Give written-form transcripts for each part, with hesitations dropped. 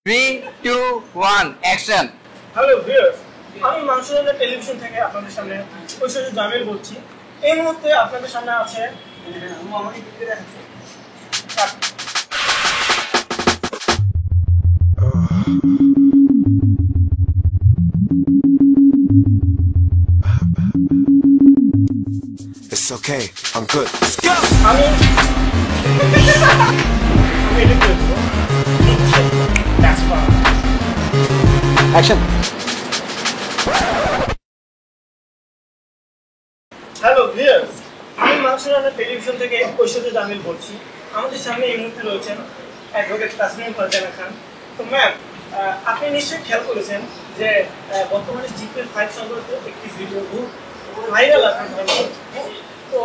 3, 2, 1, action! Hello viewers, আমি মাংসরান্না television থেকে আপনাদের সামনে ঐশ্বর্য জামিল বলছি। এই মুহূর্তে আপনাদের সামনে আছে আমাকে দিতে দেখাচ্ছে। It's okay. I'm good. Let's go. আমি এডিট করব। That's fine. Action! Hello viewers, আমি মাংসরান্না টেলিভিশন থেকে ঐশ্বর্য জামিল বলছি। আমাদের সামনে এই মুহূর্তে রয়েছেন অ্যাডভোকেট তাসমিম ফারজানা খান। তো ম্যাম, আপনি নিশ্চয়ই খেয়াল করেছেন যে বর্তমানে জিপের 5 সংক্রান্ত একটি ভিডিও খুব ভাইরাল আপনার ধরনের। তো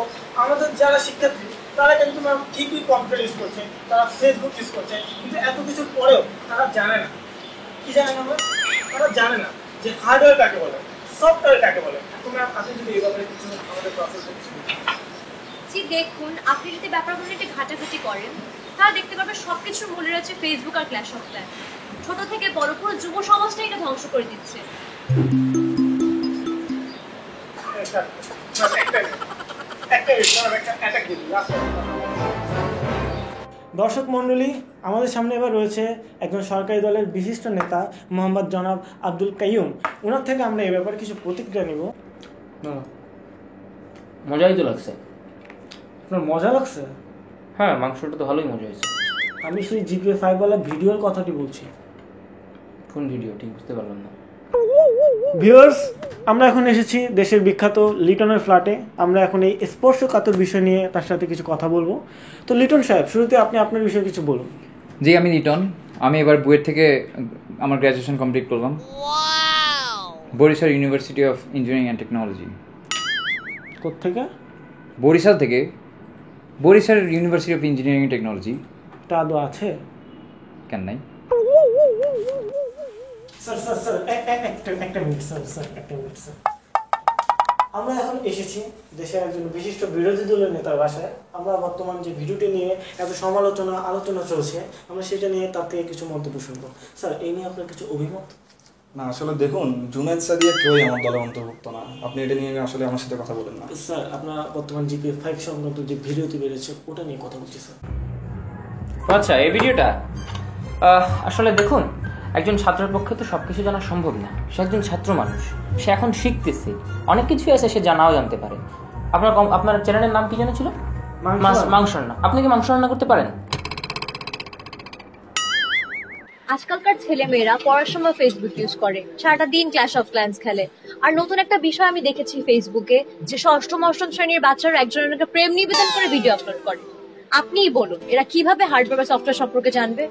আমাদের যারা শিক্ষার্থী তারা কিন্তু ম্যাম ঠিকই কম্পিউটার ইউজ করছে, তারা ফেসবুক ইউজ করছে, কিন্তু এত কিছুর পরেও তারা জানে না। কি জানে না ম্যাম? তারা জানে না যে হার্ডওয়্যার কাকে বলে, সফটওয়্যার কাকে বলে। তো ম্যাম, আপনি যদি এই ব্যাপারে কিছু আমাদের প্রসেসে কিছু জি দেখুন, আপনি যদি ব্যাপারগুলো একটু ঘাটাঘাটি করেন তাহলে দেখতে পারবেন সবকিছুর মূলে রয়েছে ফেসবুক আর ক্ল্যাশ অফ ক্ল্যান্স। ছোট থেকে বড় পুরো যুব সমাজটা এটা ধ্বংস করে দিচ্ছে। দর্শক মণ্ডলী, আমাদের সামনে এবার রয়েছে একজন সরকারি দলের বিশিষ্ট নেতা মোহাম্মদ জনাব আব্দুল কাইয়ুম। ওনার থেকে আমরা এই ব্যাপারে কিছু প্রতিক্রিয়া নিব। মজাই তো লাগছে। আপনার মজা লাগছে? হ্যাঁ, মাংসটা তো ভালোই মজা হয়েছে। আমি সেই জিপিএ 5 ওয়ালা ভিডিওর কথাটি বলছি। কোন ভিডিও ঠিক বুঝতে পারলাম না। ভিউয়ার্স, আমরা এখন এসেছি দেশের বিখ্যাত লিটনের ফ্ল্যাটে। আমরা এখন এই স্পর্শকাতর বিষয় নিয়ে তার সাথে কিছু কথা বলবো। তো লিটন সাহেব, শুরুতে আপনি আপনার বিষয়ে কিছু বলুন। জি, আমি লিটন। আমি এবার বুয়েট থেকে আমার গ্র্যাজুয়েশন কমপ্লিট করলাম। Barishal university of engineering and technology. কোত্থেকে? বরিশাল থেকে। Barishal university of engineering and technology. তা আদৌ আছে? কেন নাই? স্যার স্যার স্যার একটা মিনিট স্যার একটা মিনিট স্যার। আমরা এখন এসেছি দেশের একজন বিশিষ্ট বিরোধী দলের নেতার বাসায়। আমরা বর্তমান যে ভিডিওটি নিয়ে এত আলোচনা চলছে, আমরা সেটা নিয়ে তার থেকে কিছু মন্তব্য শুনবো। স্যার, এই নিয়ে আপনার কিছু অভিমত? না, আসলে দেখুন, জুনায়েদ সাদিয়া কেউই আমার দলের অন্তর্ভুক্ত না। আপনি এটা নিয়ে আসলে আমার সাথে কথা বলেন না। স্যার, আপনার বর্তমান জিপিএ 5 সংক্রান্ত যে ভিডিওটি বেরিয়েছে ওটা নিয়ে কথা বলছি স্যার। আচ্ছা, এই ভিডিওটা আসলে দেখুন, একজন ছাত্রের পক্ষে তো সবকিছু জানা সম্ভব না। সে একজন ছাত্র মানুষ, সে এখন শিখতেছে, অনেক কিছুই আছে সে জানাও জানতে পারে। আপনার চ্যানেলের নাম কি যেন ছিল? মাংস রান্না। আপনি কি মাংস রান্না করতে পারেন? আজকালকার ছেলেমেয়েরা পড়ার সময় ফেসবুক ইউজ করে, সারাটা দিন ক্ল্যাশ অফ ক্ল্যান্স খেলে। আর নতুন একটা বিষয় আমি দেখেছি ফেসবুকে, যে অষ্টম শ্রেণীর বাচ্চারা একজনকে প্রেম নিবেদন করে ভিডিও আপলোড করে। আপনিই বলুন, এরা কিভাবে হার্ডওয়্যার বা সফটওয়্যার সম্পর্কে জানবে?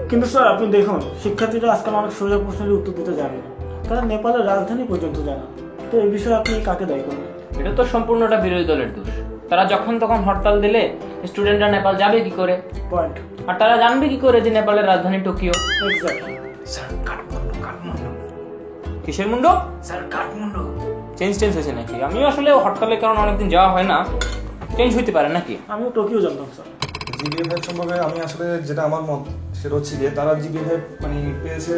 কিন্তু স্যার, আপনি দেখুন, শিক্ষার্থীরা আজকাল অনেক সোজা প্রশ্নের উত্তর দিতে জানে না। তারা নেপালের রাজধানী পর্যন্ত জানে। তো এই বিষয়ে আপনি কাকে দায়ী করবেন? এটা তো সম্পূর্ণটা বিরোধী দলের দোষ। তারা যখন তখন হরতাল দিলে স্টুডেন্টরা নেপাল যাবে কি করে? পয়েন্ট। আর তারা জানবে কি করে যে নেপালের রাজধানী টোকিও? Exactly sir, Kathmandu. কিসের মুন্ডু? স্যার, কাঠমান্ডু। চেঞ্জ হয়েছে নাকি? আমিও আসলে হরতালের কারণে অনেকদিন যাওয়া হয় না, চেঞ্জ হইতে পারে নাকি? আমিও টোকিও জানতাম স্যার। জিপিএ 5 সম্পর্কে আমি আসলে যেটা আমার মত সেটা হচ্ছে যে তারা জিপিএ 5 মানে পেয়েছে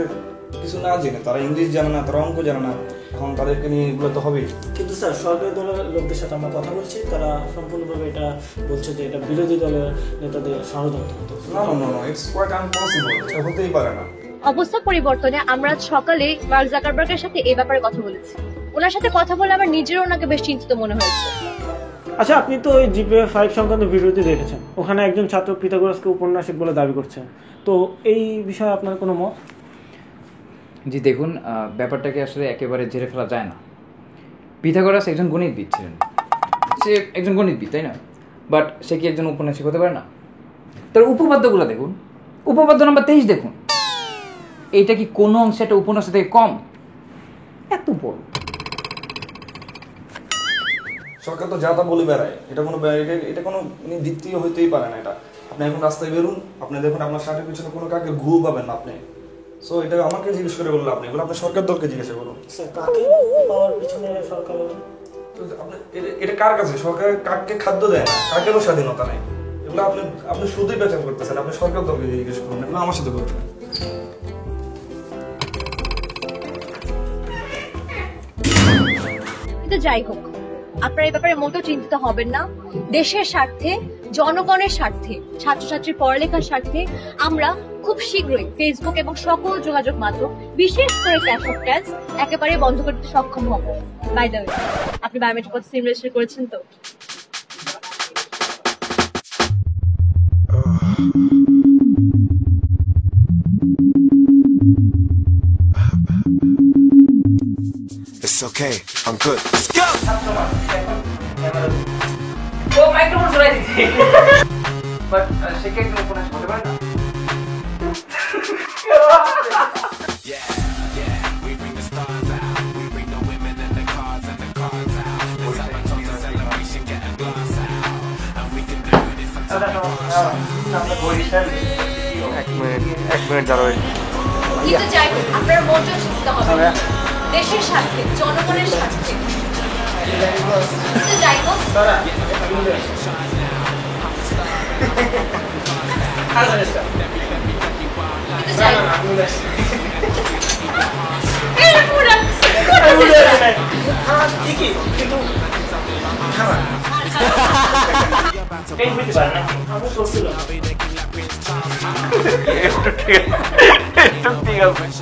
কিছু না জেনে। তারা ইংলিশ জানে না, তারা অঙ্ক জানে না। এখন তাদেরকে নিয়ে এগুলো তো হবেই। কিন্তু স্যার, সরকারি দলের লোকদের সাথে আমরা কথা বলছি, তারা সম্পূর্ণভাবে এটা বলছে যে এটা বিরোধী দলের নেতাদের ষড়যন্ত্র। না, ইটস কোয়াইট ইম্পসিবল। এটা হতেই পারে না। অবস্থা পরিবর্তনে আমরা সকালে মার্ক জাকারবার্গের সাথে এই ব্যাপারে কথা বলেছি। ওনার সাথে কথা বলে আমার নিজেরও ওনাকে বেশ চিন্তিত মনে হয়েছে। আচ্ছা, আপনি তো ওই জিপিএ 5 সংক্রান্ত ভিডিওটি দেখেছেন। ওখানে একজন ছাত্র পিথাগোরাসকে উপন্যাসিক বলে দাবি করছে। তো এই বিষয়ে আপনার কোনো মত? জি দেখুন, ব্যাপারটাকে আসলে একেবারে ঝেড়ে ফেলা যায় না। পিথাগোরাস একজন গণিতবিদ ছিলেন। সে একজন গণিতবিদ, তাই না? বাট সে কি একজন উপন্যাসিক হতে পারে না? তার উপপাদ্যগুলো দেখুন, উপপাদ্য নাম্বার 23 দেখুন। এইটা কি কোনো অংশে একটা উপন্যাস থেকে কম? এত বড়। সরকার তো যা তা বলে বেড়ায়। এটা কোনো ভিত্তি হইতেই পারে না। এটা আপনি এখন রাস্তায় বেরুন, আপনি দেখুন আপনার শার্টের পিছনে কোনো কাকে ঘু পাবেন না আপনি। সো এটা আমাকে জিজ্ঞেস করে বললেন আপনি, এগুলো আপনি সরকার দলকে জিজ্ঞাসা করুন। স্যার, কাকে পাওয়ার পিছনে সরকার? এটা কার কাছে? সরকার কাকে খাদ্য দেয় না, কাকেরও স্বাধীনতা নেই। এগুলো আপনি শুধুই পেছন করতেছেন, আপনি সরকার দলকে জিজ্ঞেস করুন, এগুলো আমার সাথে করবেন। কিন্তু যাই হোক, আপনারা এই ব্যাপারে মোটেও চিন্তিত হবেন না। দেশের স্বার্থে, জনগণের স্বার্থে, ছাত্রছাত্রীর পড়ালেখার স্বার্থে আমরা খুব শীঘ্রই ফেসবুক এবং সকল যোগাযোগ মাধ্যম, বিশেষ করে ক্ল্যাশ অফ ক্ল্যান্স একেবারে বন্ধ করতে সক্ষম হব। বাই দ্য ওয়ে, আপনি বায়োমেট্রিক পথে সিম রেজিস্টার করেছেন তো? It's okay, I'm good. Let's go! ও মাইক্রোফোন সরাই দিচ্ছে। বাট সে কি একজন উপন্যাস হতে পারে না? এক মিনিট দাঁড়াবে। কিন্তু যাই হোক, আপনারা মোটেও চিন্তিত হবেন না। দেশের স্বার্থে, জনগণের স্বার্থে। কিন্তু যাই হোক, কিন্তু যাই হোক, এরকম রাখছে। ঠিকই, কিন্তু খারাপ। এই বুঝতে পারেন না, আমি করছিলাম। ঠিক আছে।